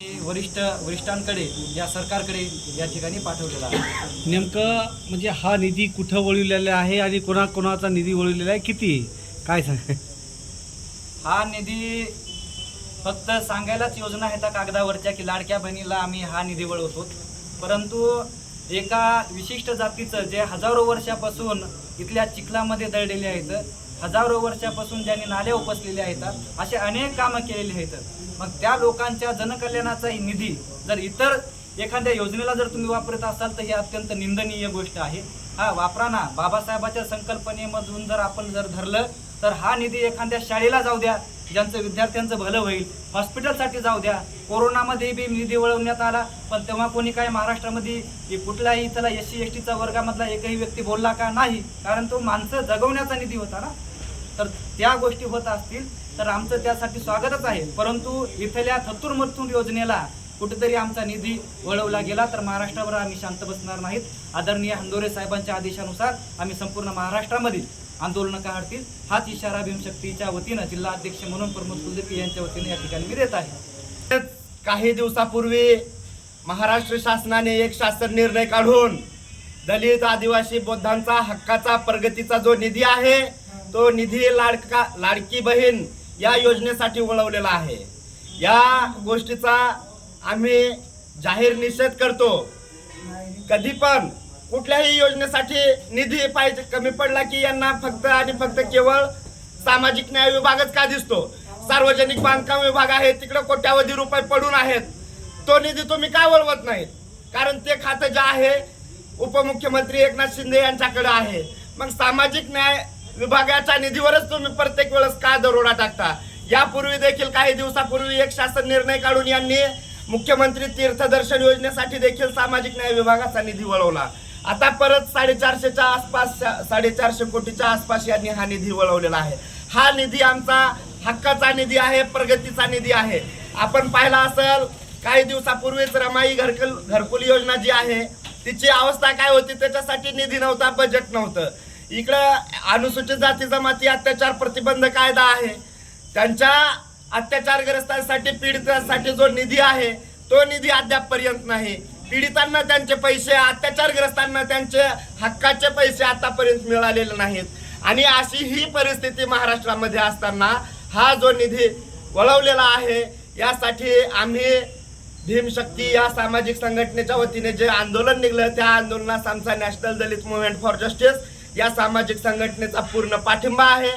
वरिष्ठांकडे या सरकारकडे या ठिकाणी पाठवलेला आहे। नेमकं म्हणजे हा निधी कुठं वळविलेला आहे आणि कोणाचा निधी वळविलेला आहे, किती काय सांग? हा निधी फक्त सांगायलाच योजना आहेत कागदावरच्या की लाडक्या बहिणीला आम्ही हा निधी वळवतो, परंतु एका विशिष्ट जातीचं जे हजारो वर्षापासून इथल्या चिखलामध्ये दळलेले आहेत, हजारो वर्षापासून ज्यांनी नाल्या उपसलेल्या आहेत, असे अनेक कामं केलेली आहेत। मग त्या लोकांच्या जनकल्याणाचा निधी जर इतर एखाद्या योजनेला जर तुम्ही वापरत असाल तर ही अत्यंत निंदनीय गोष्ट आहे। हा वापरा ना, बाबासाहेबांच्या संकल्पनेमधून जर आपण धरलं तर हा निधी एखाद्या शाळेला जाऊ द्या, ज्यांचं विद्यार्थ्यांचं भलं होईल, हॉस्पिटलसाठी जाऊ द्या। कोरोनामध्ये बी निधी वळवण्यात आला, पण तेव्हा कोणी काय महाराष्ट्रामध्ये कुठलाही इथला SC STचा वर्गामधला एकही व्यक्ती बोलला का? नाही, कारण तो माणसं जगवण्याचा निधी होता ना। तर त्या गोष्टी होत असतील तर आमचं त्यासाठी स्वागतच आहे, परंतु इथल्या थत्तूर योजनेला कुठेतरी आमचा निधी वळवला गेला तर महाराष्ट्रावर आम्ही शांत बसणार नाहीत। आदरणीय हंदोरे साहेबांच्या आदेशानुसार आम्ही संपूर्ण महाराष्ट्रामध्ये आंदोलन काढतील, हाच इशारा भीमशक्तीच्या वतीनं जिल्हा अध्यक्ष म्हणून प्रमोद कुलकर्णी यांच्या वतीने या ठिकाणी मी देत आहे। काही दिवसापूर्वी महाराष्ट्र शासनाने एक शासन निर्णय काढून दलित, आदिवासी, बौद्धांचा हक्काचा प्रगतीचा जो निधी आहे तो निधी लाडकी बहीण या योजनेसाठी वळवलेला आहे। या गोष्टीचा आम्ही जाहीर निषेध करतो। कधी पण कुठल्याही योजनेसाठी निधी पाहिजे कमी पडला की यांना फक्त आणि फक्त केवळ सामाजिक न्याय विभागच का दिसतो? सार्वजनिक बांधकाम विभाग आहे, तिकडे कोट्यावधी रुपये पडून आहेत, तो निधी तुम्ही का वळवत नाहीत? कारण ते खातं जे आहे उपमुख्यमंत्री एकनाथ शिंदे यांच्याकडे आहे। मग सामाजिक न्याय विभागाच्या निधीवरच तुम्ही प्रत्येक वेळेस का दरोडा टाकता? यापूर्वी देखील काही दिवसापूर्वी एक शासन निर्णय काढून यांनी मुख्यमंत्री तीर्थदर्शन योजनेसाठी देखील सामाजिक न्याय विभागाचा निधी वळवला। आता परत 450 कोटीच्या आसपास यांनी हा निधी वळवलेला आहे। हा निधी आमचा हक्काचा निधी आहे, प्रगतीचा निधी आहे। आपण पाहिला असेल काही दिवसापूर्वीच रमाई घरकुल योजना जी आहे तिची अवस्था काय होती, त्याच्यासाठी निधी नव्हता, बजेट नव्हतं। इकडं अनुसूचित जाती जमाती अत्याचार प्रतिबंध कायदा आहे, त्यांच्या अत्याचारग्रस्तांसाठी पीडितांसाठी जो निधी आहे तो निधी अद्यापपर्यंत नाही। पीडितांना त्यांचे पैसे, अत्याचारग्रस्तांना त्यांचे हक्काचे पैसे आतापर्यंत मिळालेले नाहीत। आणि अशी ही परिस्थिती महाराष्ट्रामध्ये असताना हा जो निधी वळवलेला आहे यासाठी आम्ही भीमशक्ती या सामाजिक संघटनेच्या वतीने जे आंदोलन निघलं त्या आंदोलनास आमचा national Dalit movement for justice या सामाजिक संघटनेचा पूर्ण पाठिंबा आहे।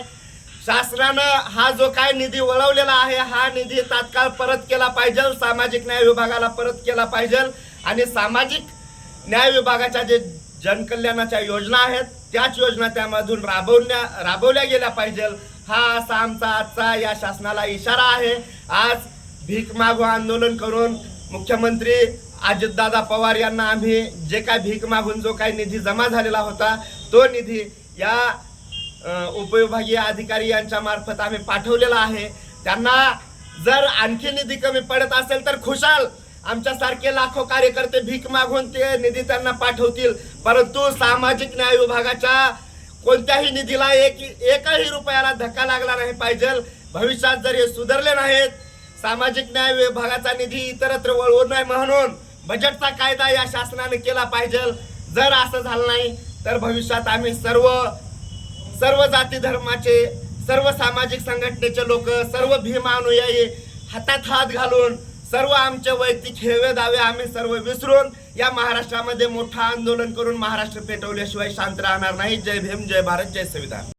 शासनानं हा जो काय निधी वळवलेला आहे हा निधी तात्काळ परत केला पाहिजे, सामाजिक न्याय विभागाला परत केला पाहिजे आणि सामाजिक न्याय विभागाच्या जे जनकल्याणाच्या योजना आहेत त्याच योजना त्यामधून राबवल्या गेल्या पाहिजे। हा असा आमचा आजचा या शासनाला इशारा आहे। आज भीक मागू आंदोलन करून मुख्यमंत्री अजितदादा पवार यांना आम्ही जे काय भीक मागून जो काही निधी जमा झालेला होता तो निधी या उपविभागीय अधिकारी यांच्या मार्फत आम्ही पाठवलेला आहे। त्यांना जर आणखी निधी कमी पडत असेल तर खुशाल आमच्यासारखे लाखो कार्यकर्ते भीक मागून ते निधी त्यांना पाठवतील, परंतु सामाजिक न्याय विभागाच्या कोणत्याही निधीला एकही रुपयाला धक्का लागला नाही पाहिजे। भविष्यात जर हे सुधारले नाहीत, सामाजिक न्याय विभागाचा निधी इतरत्र वळवू नये म्हणून बजेटचा कायदा या शासनाने केला पाहिजे। जर असं झालं नाही तर भविष्यात आम्ही सर्व जाती धर्माचे, सर्व सामाजिक संघटनेचे लोक, सर्व भीम अनुयायी हातात हात घालून सर्व आमचे वैयक्तिक हेवे दावे आम्ही सर्व विसरून या महाराष्ट्रामध्ये मोठं आंदोलन करून महाराष्ट्र पेटवल्याशिवाय शांत राहणार नाही। जय भीम, जय भारत, जय संविधान।